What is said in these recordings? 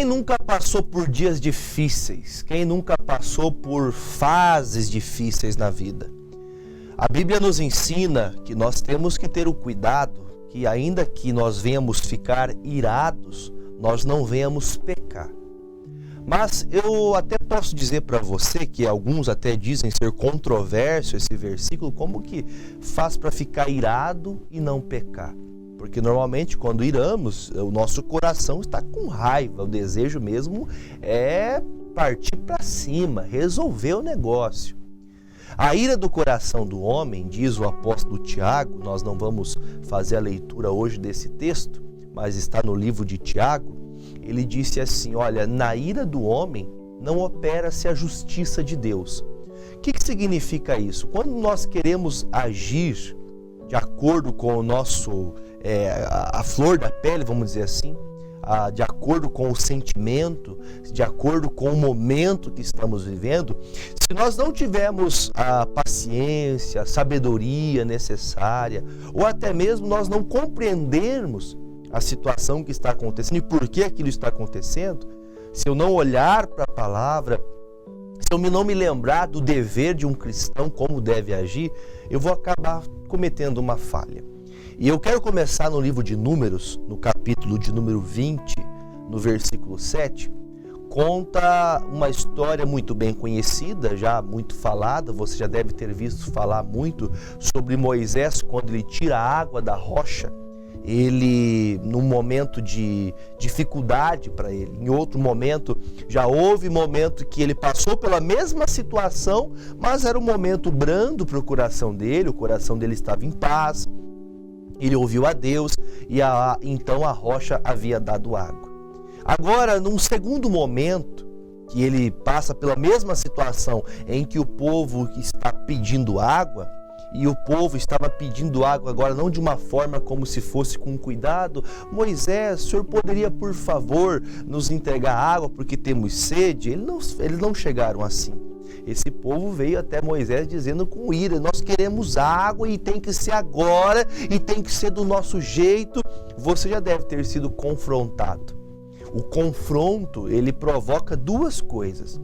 Quem nunca passou por dias difíceis? Quem nunca passou por fases difíceis na vida? A Bíblia nos ensina que nós temos que ter o cuidado que ainda que nós venhamos ficar irados, nós não venhamos pecar. Mas eu até posso dizer para você que alguns até dizem ser controverso esse versículo, como que faz para ficar irado e não pecar? Porque normalmente quando iramos, o nosso coração está com raiva, o desejo mesmo é partir para cima, resolver o negócio. A ira do coração do homem, diz o apóstolo Tiago, nós não vamos fazer a leitura hoje desse texto, mas está no livro de Tiago, ele disse assim, olha, na ira do homem não opera-se a justiça de Deus. O que significa isso? Quando nós queremos agir de acordo com o nosso, a flor da pele, vamos dizer assim, de acordo com o sentimento, de acordo com o momento que estamos vivendo, se nós não tivermos a paciência, a sabedoria necessária, ou até mesmo nós não compreendermos a situação que está acontecendo e por que aquilo está acontecendo, se eu não olhar para a palavra, se eu não me lembrar do dever de um cristão, como deve agir, eu vou acabar cometendo uma falha. E eu quero começar no livro de Números, no capítulo de número 20, no versículo 7, conta uma história muito bem conhecida, já muito falada, você já deve ter visto falar muito sobre Moisés, quando ele tira a água da rocha, ele, num momento de dificuldade para ele, em outro momento, já houve momento que ele passou pela mesma situação, mas era um momento brando para o coração dele estava em paz, ele ouviu a Deus e então a rocha havia dado água. Agora, num segundo momento, que ele passa pela mesma situação em que o povo está pedindo água, e o povo estava pedindo água agora não de uma forma como se fosse com cuidado. Moisés, o senhor poderia por favor nos entregar água porque temos sede? Eles não chegaram assim. Esse povo veio até Moisés dizendo com ira, nós queremos água e tem que ser agora e tem que ser do nosso jeito. Você já deve ter sido confrontado. O confronto, ele provoca duas coisas.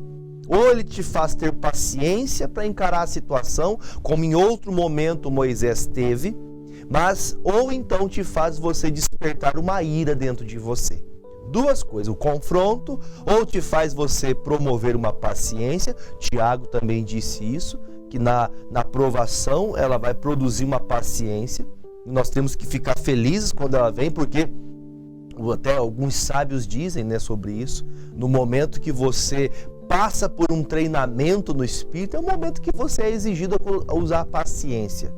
Ou ele te faz ter paciência para encarar a situação, como em outro momento Moisés teve, ou então te faz você despertar uma ira dentro de você. Duas coisas, o confronto, ou te faz você promover uma paciência, Tiago também disse isso, que na provação ela vai produzir uma paciência, e nós temos que ficar felizes quando ela vem, porque até alguns sábios dizem, sobre isso, no momento que você passa por um treinamento no Espírito, é o momento que você é exigido a usar a paciência.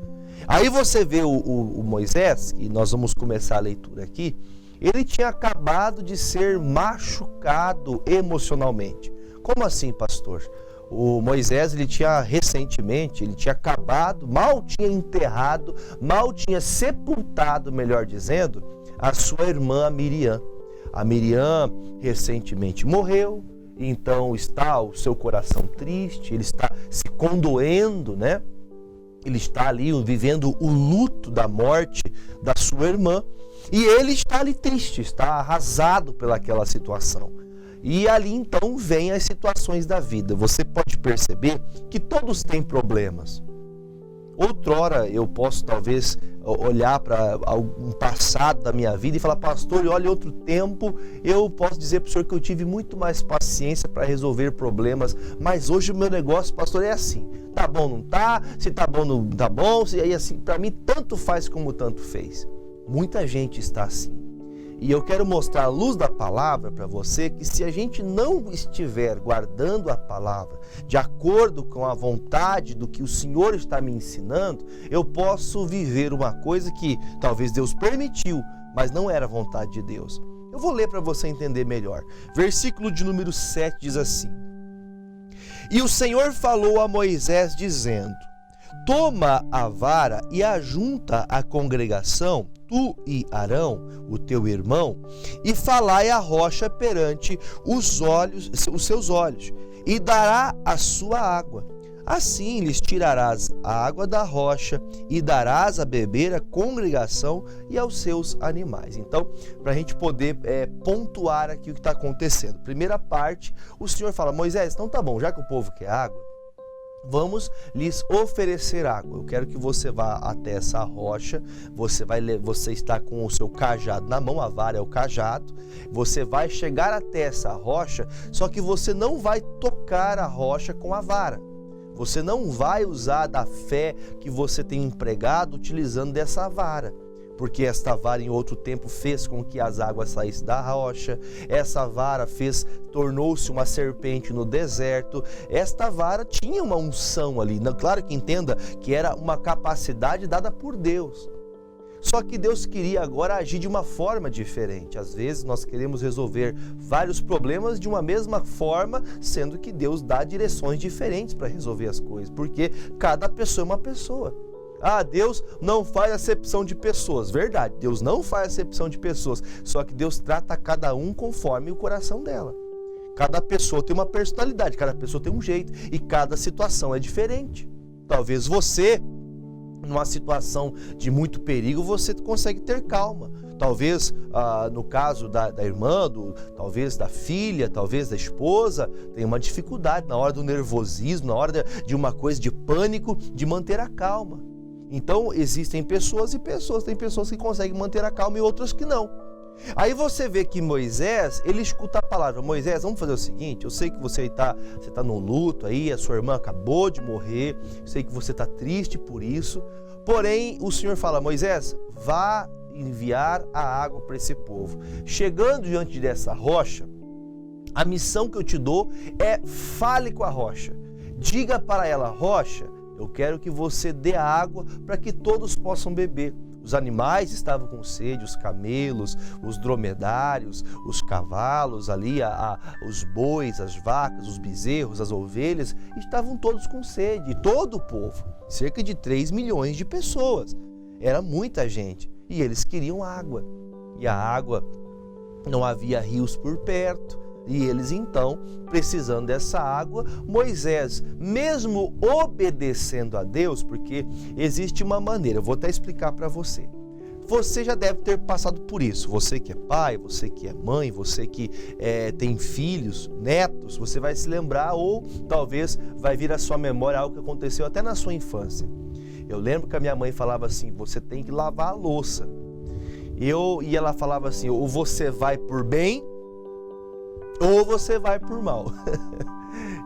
Aí você vê o Moisés, e nós vamos começar a leitura aqui, ele tinha acabado de ser machucado emocionalmente. Como assim, pastor? O Moisés, ele tinha acabado, mal tinha enterrado, mal tinha sepultado, melhor dizendo, a sua irmã Miriam. A Miriam recentemente morreu, então está o seu coração triste, ele está se condoendo, Ele está ali vivendo o luto da morte da sua irmã e ele está ali triste, está arrasado pelaquela situação. E ali então vem as situações da vida. Você pode perceber que todos têm problemas. Outrora eu posso talvez olhar para um passado da minha vida e falar, pastor, olha, outro tempo eu posso dizer para o senhor que eu tive muito mais paciência para resolver problemas, mas hoje o meu negócio, pastor, é assim, tá bom, não tá, se tá bom, não tá bom, e aí assim, para mim tanto faz como tanto fez. Muita gente está assim. E eu quero mostrar à luz da palavra para você que se a gente não estiver guardando a palavra de acordo com a vontade do que o Senhor está me ensinando, eu posso viver uma coisa que talvez Deus permitiu, mas não era a vontade de Deus. Eu vou ler para você entender melhor. Versículo de número 7 diz assim: E o Senhor falou a Moisés dizendo: Toma a vara e ajunta a congregação, tu e Arão, o teu irmão, e falai a rocha perante os seus olhos, e dará a sua água. Assim lhes tirarás a água da rocha e darás a beber à congregação e aos seus animais. Então, para a gente poder pontuar aqui o que está acontecendo. Primeira parte, o Senhor fala: Moisés, então tá bom, já que o povo quer água, vamos lhes oferecer água. Eu quero que você vá até essa rocha. Você está com o seu cajado na mão, a vara é o cajado. Você vai chegar até essa rocha, só que você não vai tocar a rocha com a vara. Você não vai usar da fé que você tem empregado utilizando dessa vara. Porque esta vara em outro tempo fez com que as águas saíssem da rocha. Essa vara tornou-se uma serpente no deserto. Esta vara tinha uma unção ali. Claro que entenda que era uma capacidade dada por Deus. Só que Deus queria agora agir de uma forma diferente. Às vezes nós queremos resolver vários problemas de uma mesma forma, sendo que Deus dá direções diferentes para resolver as coisas. Porque cada pessoa é uma pessoa. Deus não faz acepção de pessoas. Verdade, Deus não faz acepção de pessoas. Só que Deus trata cada um conforme o coração dela. Cada pessoa tem uma personalidade, cada pessoa tem um jeito e cada situação é diferente. Talvez você, numa situação de muito perigo, você consegue ter calma. Talvez no caso da irmã, talvez da filha, talvez da esposa, tem uma dificuldade na hora do nervosismo, na hora de uma coisa de pânico, de manter a calma. Então existem pessoas e pessoas, tem pessoas que conseguem manter a calma e outras que não. Aí você vê que Moisés, ele escuta a palavra: Moisés, vamos fazer o seguinte, eu sei que você está num luto aí, a sua irmã acabou de morrer, eu sei que você está triste por isso, porém o Senhor fala: Moisés, vá enviar a água para esse povo. Chegando diante dessa rocha, a missão que eu te dou é: fale com a rocha, diga para ela: rocha, eu quero que você dê água para que todos possam beber. Os animais estavam com sede, os camelos, os dromedários, os cavalos ali, os bois, as vacas, os bezerros, as ovelhas, estavam todos com sede. E todo o povo, cerca de 3 milhões de pessoas. Era muita gente. E eles queriam água. E a água, não havia rios por perto. E eles então, precisando dessa água, Moisés, mesmo obedecendo a Deus, porque existe uma maneira, eu vou até explicar para você. Você já deve ter passado por isso, você que é pai, você que é mãe, você que tem filhos, netos, você vai se lembrar ou talvez vai vir à sua memória algo que aconteceu até na sua infância. Eu lembro que a minha mãe falava assim: você tem que lavar a louça. E ela falava assim: ou você vai por bem, ou você vai por mal.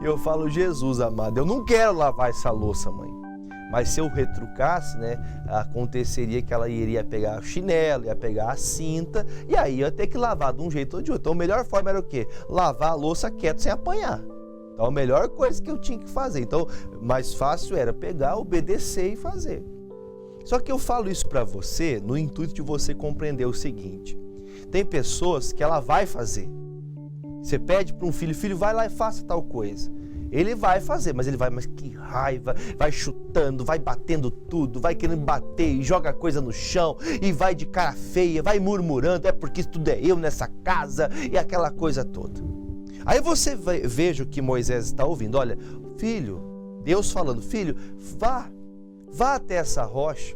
Eu falo: Jesus amado, eu não quero lavar essa louça, mãe. Mas se eu retrucasse, aconteceria que ela iria pegar o chinelo, ia pegar a cinta, e aí ia ter que lavar de um jeito ou de outro. Então a melhor forma era o quê? Lavar a louça quieto, sem apanhar. Então a melhor coisa que eu tinha que fazer. Então mais fácil era pegar, obedecer e fazer. Só que eu falo isso para você no intuito de você compreender o seguinte: tem pessoas que ela vai fazer. Você pede para um filho: filho, vai lá e faça tal coisa. Ele vai fazer, mas que raiva, vai chutando, vai batendo tudo, vai querendo bater e joga coisa no chão e vai de cara feia, vai murmurando: é porque tudo é eu nessa casa, e aquela coisa toda. Aí você veja o que Moisés está ouvindo: olha, filho, Deus falando: filho, vá até essa rocha,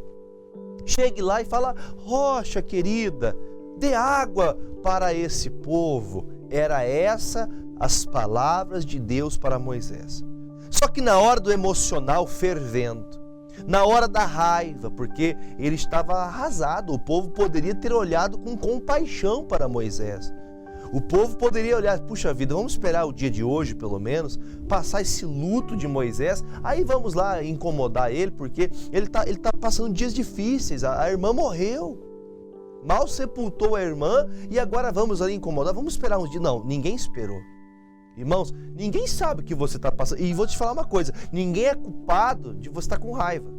chegue lá e fala: rocha querida, dê água para esse povo. Era essa as palavras de Deus para Moisés. Só que na hora do emocional fervendo, na hora da raiva, porque ele estava arrasado, o povo poderia ter olhado com compaixão para Moisés. O povo poderia olhar: puxa vida, vamos esperar o dia de hoje pelo menos, passar esse luto de Moisés, aí vamos lá incomodar ele, porque ele tá passando dias difíceis, a irmã morreu. Mal sepultou a irmã e agora vamos ali incomodar, vamos esperar uns dias. Não, ninguém esperou. Irmãos, ninguém sabe o que você está passando. E vou te falar uma coisa: ninguém é culpado de você estar com raiva.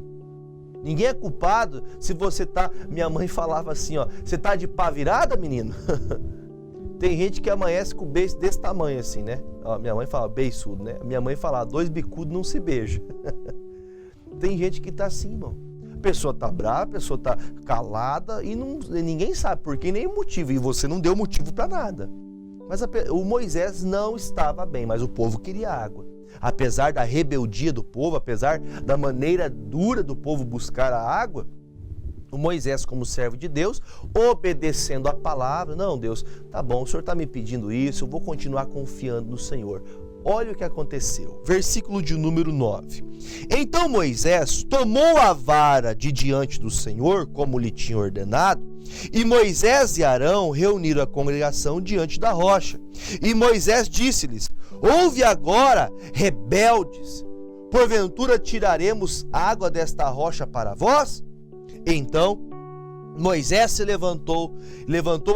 Ninguém é culpado se você está... Minha mãe falava assim, você está de pá virada, menino? Tem gente que amanhece com o beiço desse tamanho assim, né? Minha mãe fala beiçudo, né? Minha mãe fala: 2 bicudos não se beijam. Tem gente que está assim, irmão. A pessoa está brava, a pessoa está calada e ninguém sabe por que, nem o motivo. E você não deu motivo para nada. Mas o Moisés não estava bem, mas o povo queria água. apesar da rebeldia do povo, apesar da maneira dura do povo buscar a água, o Moisés, como servo de Deus, obedecendo a palavra, não, Deus, tá bom, o Senhor está me pedindo isso, eu vou continuar confiando no Senhor. Olha o que aconteceu, versículo de número 9. Então Moisés tomou a vara de diante do Senhor, como lhe tinha ordenado, e Moisés e Arão reuniram a congregação diante da rocha. E Moisés disse-lhes: ouve agora, rebeldes, porventura tiraremos água desta rocha para vós? Então Moisés se levantou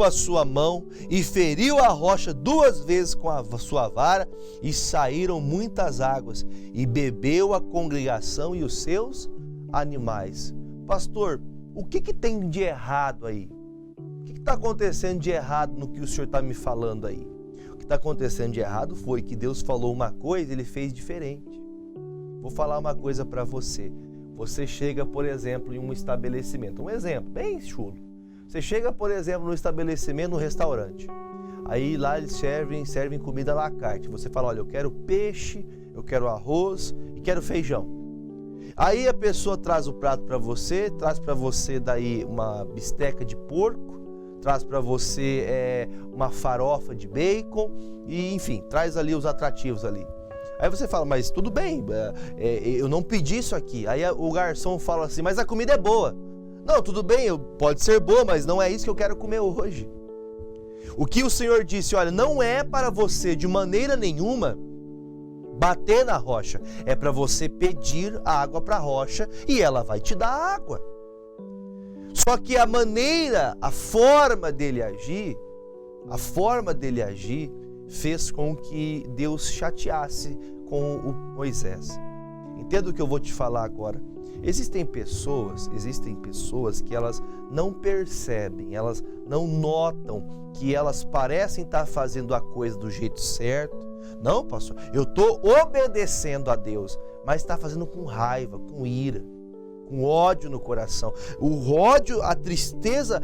a sua mão e feriu a rocha 2 vezes com a sua vara, e saíram muitas águas, e bebeu a congregação e os seus animais. Pastor, o que tem de errado aí? O que está acontecendo de errado no que o senhor está me falando aí? O que está acontecendo de errado foi que Deus falou uma coisa e ele fez diferente. Vou falar uma coisa para você. Você chega, por exemplo, em um estabelecimento. Um exemplo bem chulo. Você chega, por exemplo, no estabelecimento, no restaurante. Aí lá eles servem comida à la carte. Você fala, olha, eu quero peixe, eu quero arroz e quero feijão. Aí a pessoa traz o prato para você, traz para você daí uma bisteca de porco, traz para você uma farofa de bacon e, enfim, traz ali os atrativos ali. Aí você fala, mas tudo bem, eu não pedi isso aqui. Aí o garçom fala assim, mas a comida é boa. Não, tudo bem, pode ser boa, mas não é isso que eu quero comer hoje. O que o Senhor disse, olha, não é para você de maneira nenhuma bater na rocha. É para você pedir água para a rocha e ela vai te dar água. Só que a forma dele agir fez com que Deus chateasse com o Moisés. Entenda o que eu vou te falar agora. Existem pessoas que elas não percebem, elas não notam que elas parecem estar fazendo a coisa do jeito certo. Não, pastor, eu estou obedecendo a Deus, mas está fazendo com raiva, com ira, com ódio no coração. O ódio, a tristeza,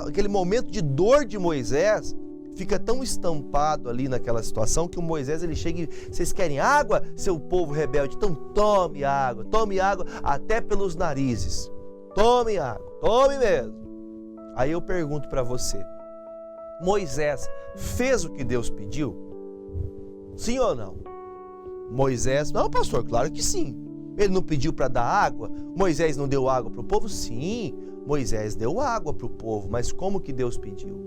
aquele momento de dor de Moisés fica tão estampado ali naquela situação que o Moisés ele chega e, vocês querem água, seu povo rebelde? Então tome água até pelos narizes. Tome água, tome mesmo. Aí eu pergunto para você, Moisés fez o que Deus pediu? Sim ou não? Moisés, não, pastor, claro que sim. Ele não pediu para dar água? Moisés não deu água para o povo? Sim, Moisés deu água para o povo, mas como que Deus pediu?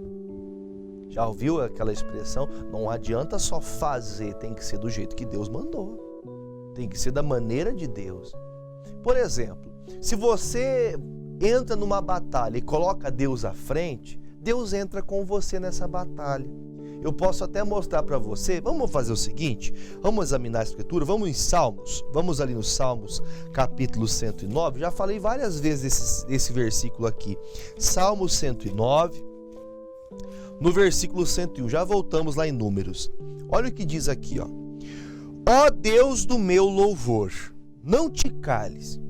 Já ouviu aquela expressão? Não adianta só fazer, tem que ser do jeito que Deus mandou. Tem que ser da maneira de Deus. Por exemplo, se você entra numa batalha e coloca Deus à frente, Deus entra com você nessa batalha. Eu posso até mostrar para você, vamos fazer o seguinte, vamos examinar a Escritura, vamos em Salmos, vamos ali no Salmos capítulo 109, já falei várias vezes esse versículo aqui, Salmos 109, no versículo 101, já voltamos lá em Números. Olha o que diz aqui, ó. Ó Deus do meu louvor, não te cales,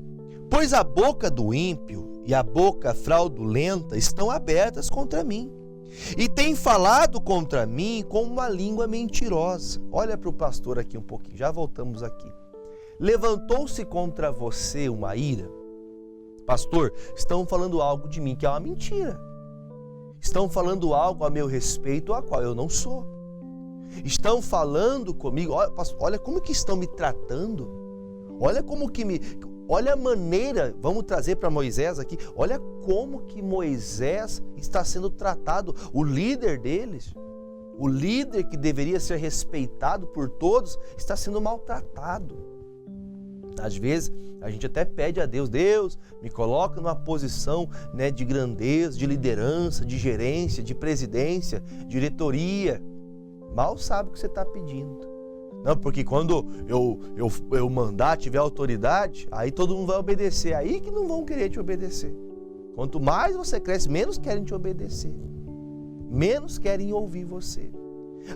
pois a boca do ímpio e a boca fraudulenta estão abertas contra mim, e tem falado contra mim com uma língua mentirosa. Olha para o pastor aqui um pouquinho, já voltamos aqui. Levantou-se contra você uma ira? Pastor, estão falando algo de mim que é uma mentira. Estão falando algo a meu respeito, a qual eu não sou. Estão falando comigo, olha como que estão me tratando. Olha a maneira, vamos trazer para Moisés aqui, olha como que Moisés está sendo tratado, o líder deles, o líder que deveria ser respeitado por todos, está sendo maltratado. Às vezes a gente até pede a Deus, Deus, me coloca numa posição, de grandeza, de liderança, de gerência, de presidência, diretoria. Mal sabe o que você está pedindo. Não, porque quando eu mandar, tiver autoridade, aí todo mundo vai obedecer. Aí que não vão querer te obedecer. Quanto mais você cresce, menos querem te obedecer. Menos querem ouvir você.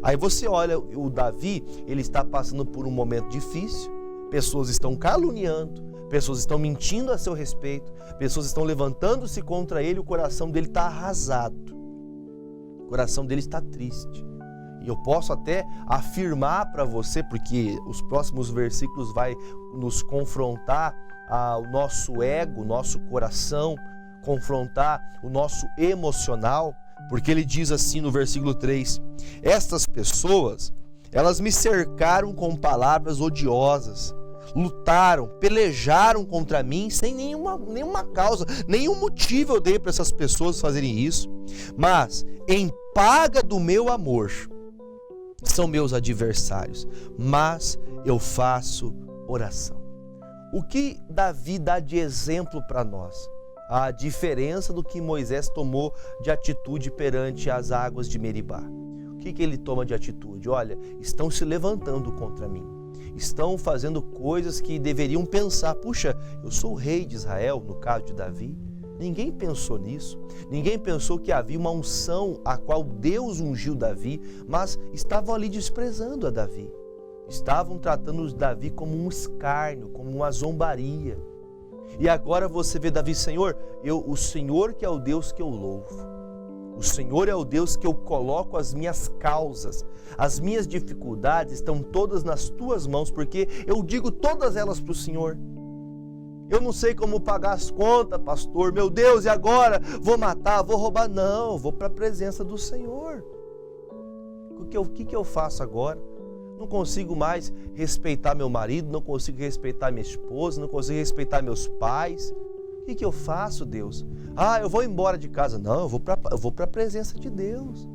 Aí você olha, o Davi, ele está passando por um momento difícil. Pessoas estão caluniando, pessoas estão mentindo a seu respeito, pessoas estão levantando-se contra ele, o coração dele está arrasado. O coração dele está triste. E eu posso até afirmar para você, porque os próximos versículos vai nos confrontar ao nosso ego, nosso coração, confrontar o nosso emocional, porque ele diz assim no versículo 3: estas pessoas, elas me cercaram com palavras odiosas, lutaram, pelejaram contra mim sem nenhuma causa, nenhum motivo eu dei para essas pessoas fazerem isso, mas em paga do meu amor, são meus adversários, mas eu faço oração. O que Davi dá de exemplo para nós? A diferença do que Moisés tomou de atitude perante as águas de Meribá. O que ele toma de atitude? Olha, estão se levantando contra mim, estão fazendo coisas que deveriam pensar, puxa, eu sou o rei de Israel, no caso de Davi. Ninguém pensou nisso, ninguém pensou que havia uma unção a qual Deus ungiu Davi, mas estavam ali desprezando a Davi. Estavam tratando Davi como um escárnio, como uma zombaria. E agora você vê Davi: Senhor, o Senhor que é o Deus que eu louvo. O Senhor é o Deus que eu coloco as minhas causas, as minhas dificuldades estão todas nas tuas mãos, porque eu digo todas elas para o Senhor. Eu não sei como pagar as contas, pastor, meu Deus, e agora? Vou matar, vou roubar? Não, vou para a presença do Senhor. O que eu faço agora? Não consigo mais respeitar meu marido, não consigo respeitar minha esposa, não consigo respeitar meus pais. O que eu faço, Deus? Eu vou embora de casa. Não, eu vou para a presença de Deus.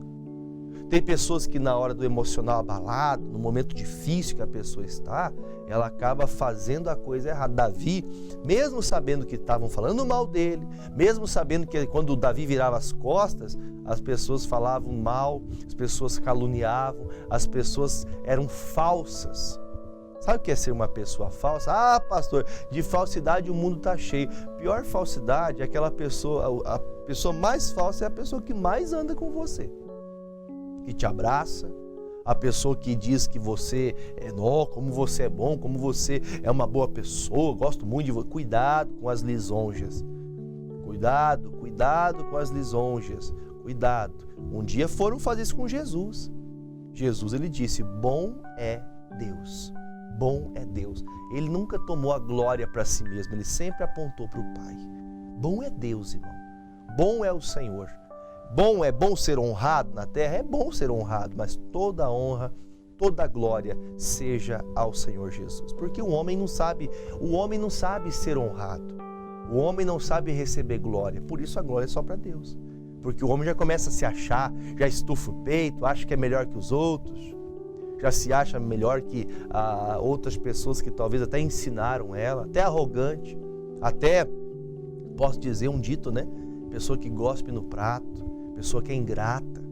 Tem pessoas que na hora do emocional abalado, no momento difícil que a pessoa está, ela acaba fazendo a coisa errada. Davi, mesmo sabendo que estavam falando mal dele, mesmo sabendo que quando Davi virava as costas, as pessoas falavam mal, as pessoas caluniavam, as pessoas eram falsas. Sabe o que é ser uma pessoa falsa? Pastor, de falsidade o mundo está cheio. Pior falsidade é aquela pessoa, a pessoa mais falsa é a pessoa que mais anda com você, que te abraça, a pessoa que diz que você como você é bom, como você é uma boa pessoa, gosto muito de você. Cuidado com as lisonjas. Cuidado com as lisonjas. Cuidado. Um dia foram fazer isso com Jesus. Jesus, ele disse: bom é Deus. Bom é Deus. Ele nunca tomou a glória para si mesmo, ele sempre apontou para o Pai. Bom é Deus, irmão. Bom é o Senhor. É bom ser honrado na terra? É bom ser honrado, mas toda honra, toda glória seja ao Senhor Jesus. Porque o homem não sabe ser honrado. O homem não sabe receber glória, por isso a glória é só para Deus. Porque o homem já começa a se achar, já estufa o peito, acha que é melhor que os outros, já se acha melhor que outras pessoas que talvez até ensinaram ela, até arrogante, até, posso dizer um dito, né? Pessoa que gospe no prato, pessoa que é ingrata,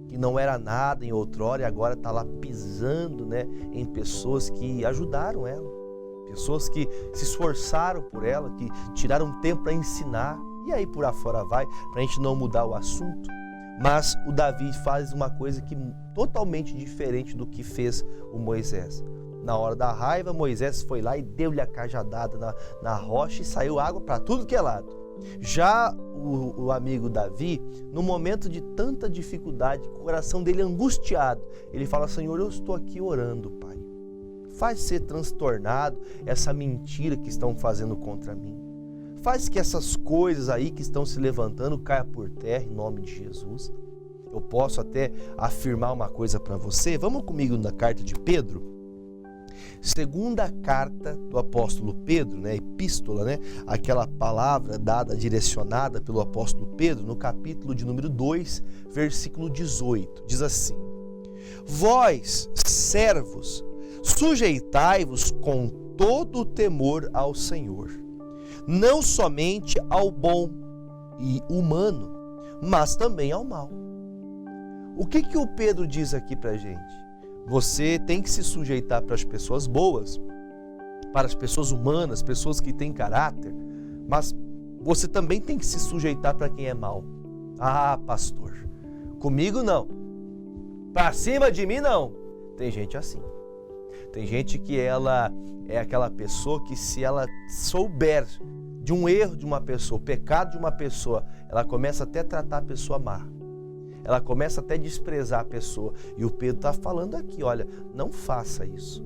que não era nada em outrora e agora está lá pisando, né, em pessoas que ajudaram ela, pessoas que se esforçaram por ela, que tiraram tempo para ensinar, e aí por afora vai, para a gente não mudar o assunto. Mas o Davi faz uma coisa totalmente diferente do que fez o Moisés. Na hora da raiva, Moisés foi lá e deu-lhe a cajadada na rocha e saiu água para tudo que é lado. Já o amigo Davi, no momento de tanta dificuldade, com o coração dele angustiado, ele fala: Senhor, eu estou aqui orando, Pai. Faz ser transtornado essa mentira que estão fazendo contra mim. Faz que essas coisas aí que estão se levantando caia por terra em nome de Jesus. Eu posso até afirmar uma coisa para você. Vamos comigo na carta de Pedro? Segunda carta do apóstolo Pedro, né? Epístola, né? Aquela palavra dada, direcionada pelo apóstolo Pedro, no capítulo de número 2, versículo 18. Diz assim: vós, servos, sujeitai-vos com todo o temor ao Senhor, não somente ao bom e humano, mas também ao mal. O que o Pedro diz aqui pra gente? Você tem que se sujeitar para as pessoas boas, para as pessoas humanas, pessoas que têm caráter, mas você também tem que se sujeitar para quem é mau. Pastor, comigo não, para cima de mim não. Tem gente assim. Tem gente que ela é aquela pessoa que, se ela souber de um erro de uma pessoa, o pecado de uma pessoa, ela começa até a tratar a pessoa má. ela começa até a desprezar a pessoa. E o Pedro está falando aqui, olha, não faça isso.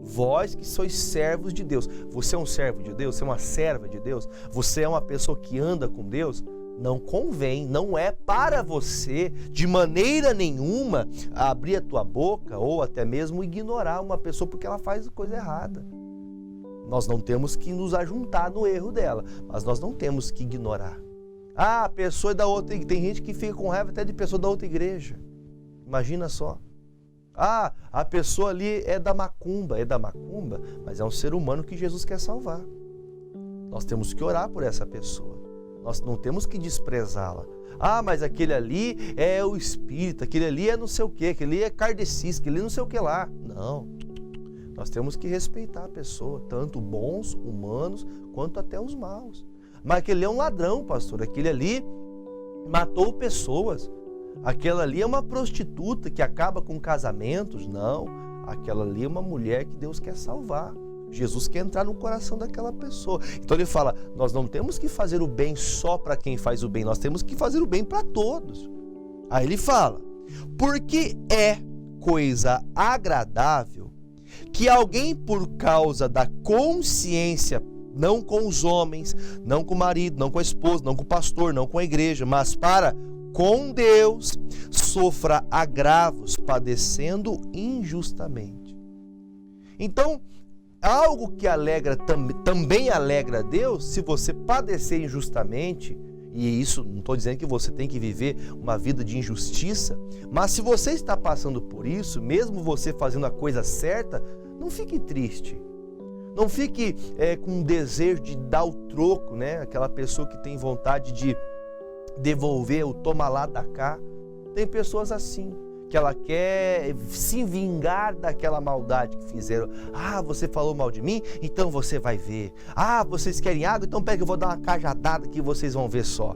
Vós que sois servos de Deus. Você é um servo de Deus? Você é uma serva de Deus? Você é uma pessoa que anda com Deus? Não convém, não é para você, de maneira nenhuma, abrir a tua boca ou até mesmo ignorar uma pessoa porque ela faz coisa errada. Nós não temos que nos ajuntar no erro dela, mas nós não temos que ignorar. Ah, a pessoa é da outra igreja. Tem gente que fica com raiva até de pessoa da outra igreja. Imagina só. Ah, a pessoa ali é da macumba, mas é um ser humano que Jesus quer salvar. Nós temos que orar por essa pessoa. Nós não temos que desprezá-la. Ah, mas aquele ali é o espírita, aquele ali é não sei o quê, aquele ali é kardecista, aquele ali não sei o que lá. Não. Nós temos que respeitar a pessoa, tanto bons, humanos, quanto até os maus. Mas aquele é um ladrão, pastor. Aquele ali matou pessoas. Aquela ali é uma prostituta que acaba com casamentos. Não. Aquela ali é uma mulher que Deus quer salvar. Jesus quer entrar no coração daquela pessoa. Então ele fala, nós não temos que fazer o bem só para quem faz o bem. Nós temos que fazer o bem para todos. Aí ele fala, porque é coisa agradável que alguém, por causa da consciência, não com os homens, não com o marido, não com a esposa, não com o pastor, não com a igreja, mas para com Deus, sofra agravos, padecendo injustamente. Então, algo que alegra, também alegra a Deus, se você padecer injustamente, e isso não estou dizendo que você tem que viver uma vida de injustiça, mas se você está passando por isso, mesmo você fazendo a coisa certa, não fique triste. Não fique com desejo de dar o troco, né? Aquela pessoa que tem vontade de devolver o toma lá, dá cá. Tem pessoas assim, que ela quer se vingar daquela maldade que fizeram. Ah, você falou mal de mim? Então você vai ver. Ah, vocês querem água? Então pega, eu vou dar uma cajadada que vocês vão ver só.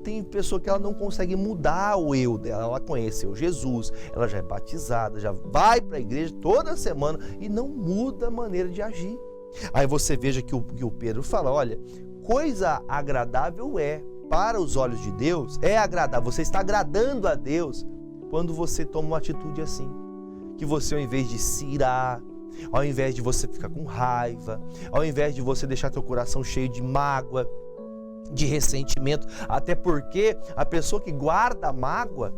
Tem pessoa que ela não consegue mudar o eu dela. Ela conheceu Jesus, ela já é batizada, já vai para a igreja toda semana e não muda a maneira de agir. Aí você veja que o Pedro fala, olha, coisa agradável é, para os olhos de Deus, é agradável. Você está agradando a Deus quando você toma uma atitude assim. Que você, ao invés de se irar, ao invés de você ficar com raiva, ao invés de você deixar teu coração cheio de mágoa, de ressentimento, até porque a pessoa que guarda mágoa,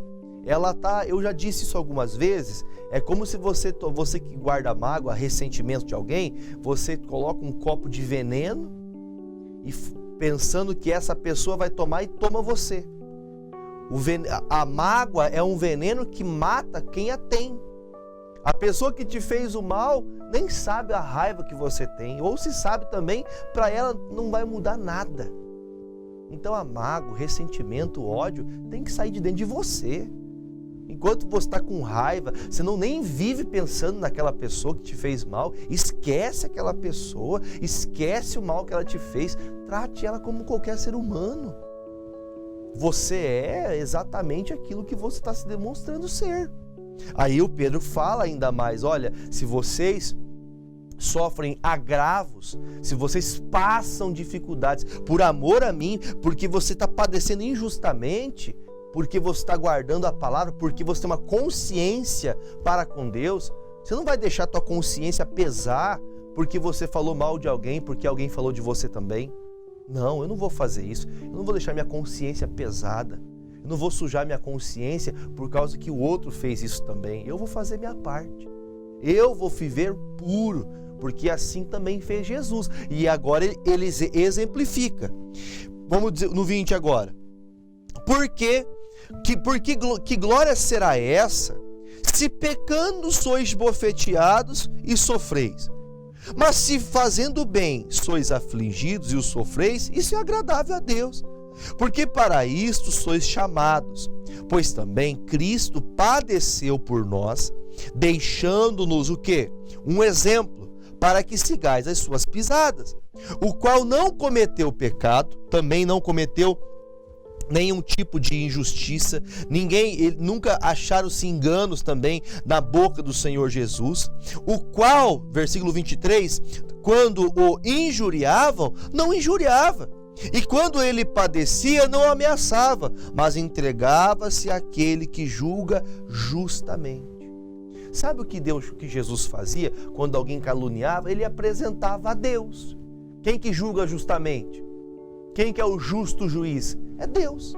ela tá, eu já disse isso algumas vezes, é como se você que guarda mágoa, ressentimento de alguém, você coloca um copo de veneno e pensando que essa pessoa vai tomar e toma você. A mágoa é um veneno que mata quem a tem. A pessoa que te fez o mal nem sabe a raiva que você tem, ou se sabe também, para ela não vai mudar nada. Então a mágoa, o ressentimento, o ódio tem que sair de dentro de você. Enquanto você está com raiva, você nem vive pensando naquela pessoa que te fez mal, esquece aquela pessoa, esquece o mal que ela te fez, trate ela como qualquer ser humano. Você é exatamente aquilo que você está se demonstrando ser. Aí o Pedro fala ainda mais, olha, se vocês sofrem agravos, se vocês passam dificuldades por amor a mim, porque você está padecendo injustamente, porque você está guardando a palavra, porque você tem uma consciência para com Deus, você não vai deixar a tua consciência pesar porque você falou mal de alguém, porque alguém falou de você também. Não, eu não vou fazer isso, eu não vou deixar minha consciência pesada, eu não vou sujar minha consciência por causa que o outro fez isso também. Eu vou fazer minha parte, eu vou viver puro, porque assim também fez Jesus. E agora ele exemplifica. Vamos dizer no 20 agora. Porque glória será essa, se pecando sois bofeteados e sofreis? Mas se fazendo bem sois afligidos e o sofreis, isso é agradável a Deus. Porque para isto sois chamados, pois também Cristo padeceu por nós, deixando-nos o quê? Um exemplo, para que sigais as suas pisadas, o qual não cometeu pecado, também não cometeu nenhum tipo de injustiça, nunca acharam-se enganos também na boca do Senhor Jesus, o qual, versículo 23, quando o injuriavam, não injuriava, E quando ele padecia, não ameaçava, mas entregava-se àquele que julga justamente. Sabe o que Jesus fazia quando alguém caluniava? Ele apresentava a Deus. Quem que julga justamente? Quem que é o justo juiz? É Deus.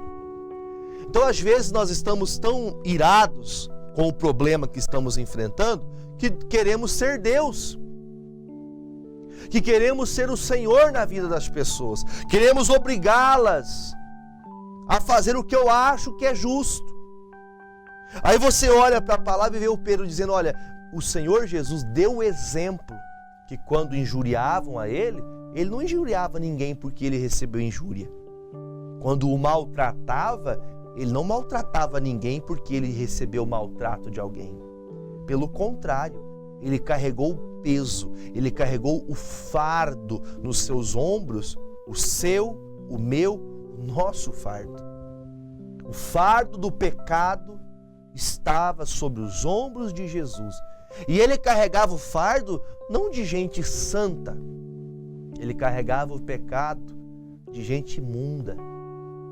Então, às vezes, nós estamos tão irados com o problema que estamos enfrentando que queremos ser Deus. Que queremos ser o Senhor na vida das pessoas. Queremos obrigá-las a fazer o que eu acho que é justo. Aí você olha para a palavra e vê o Pedro dizendo, olha, o Senhor Jesus deu o exemplo que quando injuriavam a ele não injuriava ninguém porque ele recebeu injúria. Quando o maltratava, ele não maltratava ninguém porque ele recebeu maltrato de alguém. Pelo contrário, ele carregou o peso, ele carregou o fardo nos seus ombros, o seu, o meu, o nosso fardo. O fardo do pecado estava sobre os ombros de Jesus. E ele carregava o fardo não de gente santa, ele carregava o pecado de gente imunda,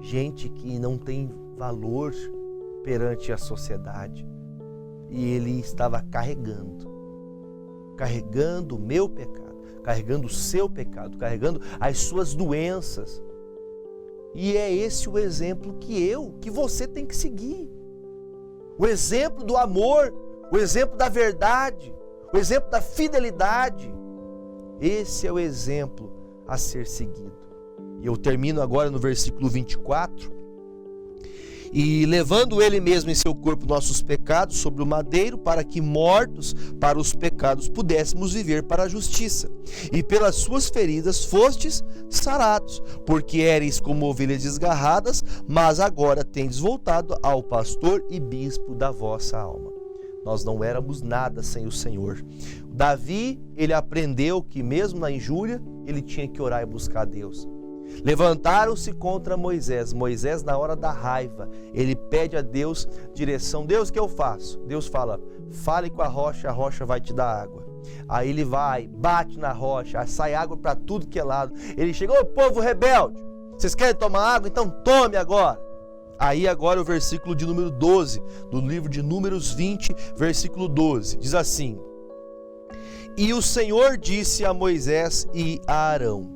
gente que não tem valor perante a sociedade. E ele estava carregando o meu pecado, carregando o seu pecado, carregando as suas doenças. E é esse o exemplo que você tem que seguir. O exemplo do amor, o exemplo da verdade, o exemplo da fidelidade. Esse é o exemplo a ser seguido. E eu termino agora no versículo 24. E levando ele mesmo em seu corpo nossos pecados sobre o madeiro, para que mortos para os pecados pudéssemos viver para a justiça. E pelas suas feridas fostes sarados, porque éreis como ovelhas desgarradas, mas agora tendes voltado ao pastor e bispo da vossa alma. Nós não éramos nada sem o Senhor. Davi, ele aprendeu que mesmo na injúria, ele tinha que orar e buscar a Deus. Levantaram-se contra Moisés. Moisés, na hora da raiva, ele pede a Deus direção. Deus, o que eu faço? Deus fala, fale com a rocha vai te dar água. Aí ele vai, bate na rocha, sai água para tudo que é lado. Ele chegou, ô povo rebelde, vocês querem tomar água? Então tome agora. Aí agora o versículo de número 12, do livro de Números 20, versículo 12, diz assim: E o Senhor disse a Moisés e a Arão,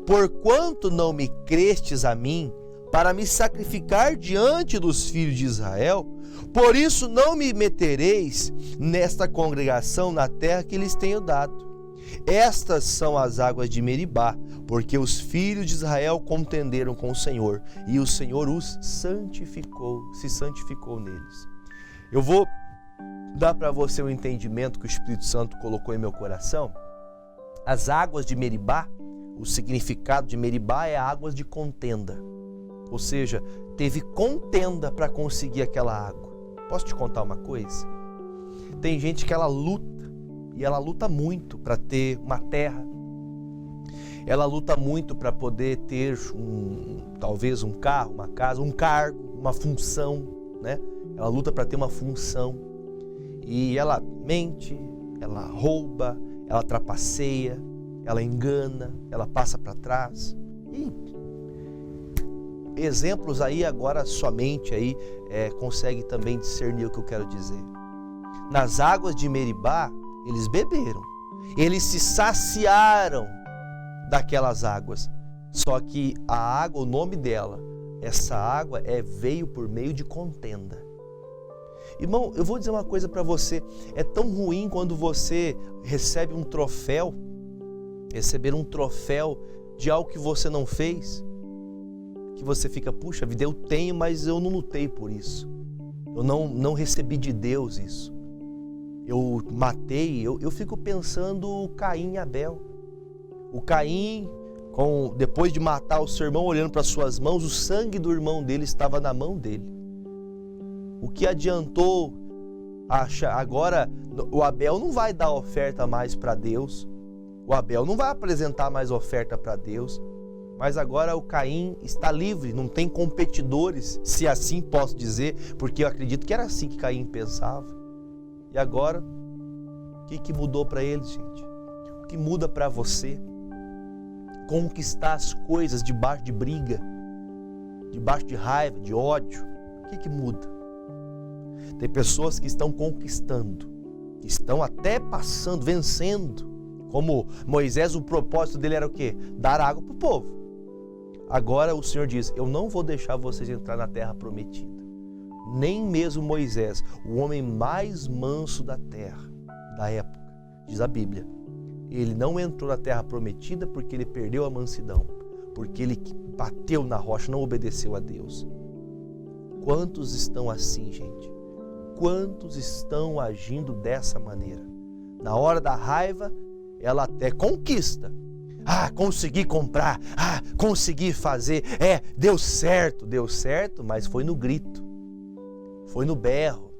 porquanto não me crestes a mim, para me sacrificar diante dos filhos de Israel, por isso não me metereis nesta congregação na terra que lhes tenho dado. Estas são as águas de Meribá, porque os filhos de Israel contenderam com o Senhor, e o Senhor os santificou, se santificou neles. Eu vou dar para você um entendimento que o Espírito Santo colocou em meu coração. As águas de Meribá, o significado de Meribá é águas de contenda. Ou seja, teve contenda para conseguir aquela água. Posso te contar uma coisa? Tem gente que ela luta, e ela luta muito para ter uma terra. Ela luta muito para poder ter talvez um carro, uma casa, um cargo, uma função, né? Ela luta para ter uma função. E ela mente, ela rouba, ela trapaceia, ela engana, ela passa para trás. E exemplos aí agora somente aí consegue também discernir o que eu quero dizer. Nas águas de Meribá, eles beberam, eles se saciaram daquelas águas. Só que a água, o nome dela, essa água veio por meio de contenda. Irmão, eu vou dizer uma coisa para você, é tão ruim quando você recebe um troféu, receber um troféu de algo que você não fez, que você fica, puxa vida, eu tenho, mas eu não lutei por isso, eu não recebi de Deus isso, eu matei, eu fico pensando o Caim e Abel. O Caim, depois de matar o seu irmão, olhando para suas mãos, o sangue do irmão dele estava na mão dele. O que adiantou agora? O Abel não vai dar oferta mais para Deus, o Abel não vai apresentar mais oferta para Deus, mas agora o Caim está livre, não tem competidores, se assim posso dizer, porque eu acredito que era assim que Caim pensava. E agora, o que mudou para ele, gente? O que muda para você? conquistar as coisas debaixo de briga, debaixo de raiva, de ódio. O que muda? Tem pessoas que estão conquistando, que estão até passando, vencendo. Como Moisés, o propósito dele era o quê? Dar água para o povo. Agora o Senhor diz, eu não vou deixar vocês entrar na terra prometida. Nem mesmo Moisés, o homem mais manso da terra, da época, diz a Bíblia, ele não entrou na terra prometida porque ele perdeu a mansidão, porque ele bateu na rocha, não obedeceu a Deus. Quantos estão assim, gente? Quantos estão agindo dessa maneira? Na hora da raiva, ela até conquista. Consegui comprar, consegui fazer, deu certo, mas foi no grito, foi no berro,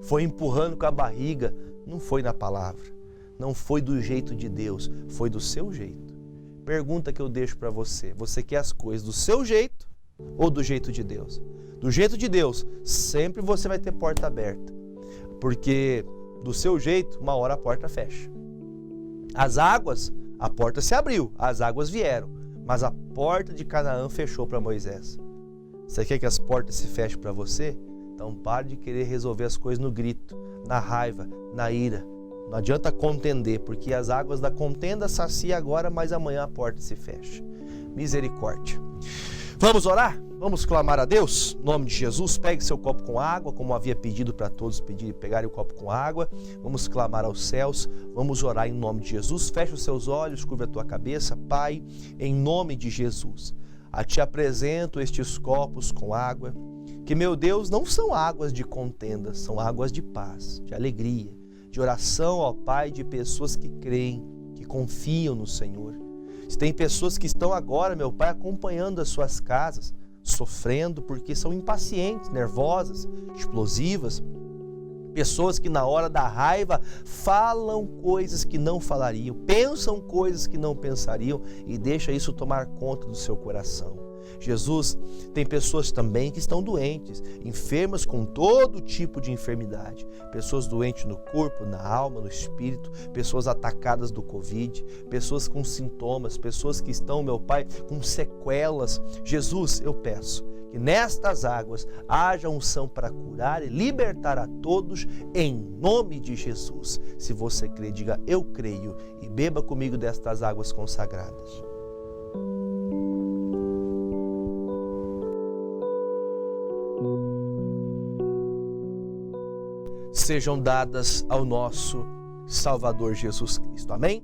foi empurrando com a barriga, não foi na palavra, não foi do jeito de Deus, foi do seu jeito. Pergunta que eu deixo para você, você quer as coisas do seu jeito ou do jeito de Deus? Do jeito de Deus, sempre você vai ter porta aberta, porque do seu jeito, uma hora a porta fecha. As águas, a porta se abriu, as águas vieram, mas a porta de Canaã fechou para Moisés. Você quer que as portas se fechem para você? Então pare de querer resolver as coisas no grito, na raiva, na ira. Não adianta contender, porque as águas da contenda saciam agora, mas amanhã a porta se fecha. Misericórdia. Vamos orar? Vamos clamar a Deus? Em nome de Jesus, pegue seu copo com água, como havia pedido para todos pegarem o copo com água. Vamos clamar aos céus, vamos orar em nome de Jesus. Feche os seus olhos, curva a tua cabeça. Pai, em nome de Jesus, a Te apresento estes copos com água, que, meu Deus, não são águas de contenda, são águas de paz, de alegria, de oração, ó Pai, de pessoas que creem, que confiam no Senhor. Se tem pessoas que estão agora, meu Pai, acompanhando as suas casas, sofrendo porque são impacientes, nervosas, explosivas, pessoas que na hora da raiva falam coisas que não falariam, pensam coisas que não pensariam e deixa isso tomar conta do seu coração. Jesus, tem pessoas também que estão doentes, enfermas com todo tipo de enfermidade, pessoas doentes no corpo, na alma, no espírito, pessoas atacadas do Covid, pessoas com sintomas, pessoas que estão, meu Pai, com sequelas. Jesus, eu peço que nestas águas haja unção para curar e libertar a todos em nome de Jesus. Se você crê, diga eu creio e beba comigo destas águas consagradas. Sejam dadas ao nosso Salvador Jesus Cristo. Amém?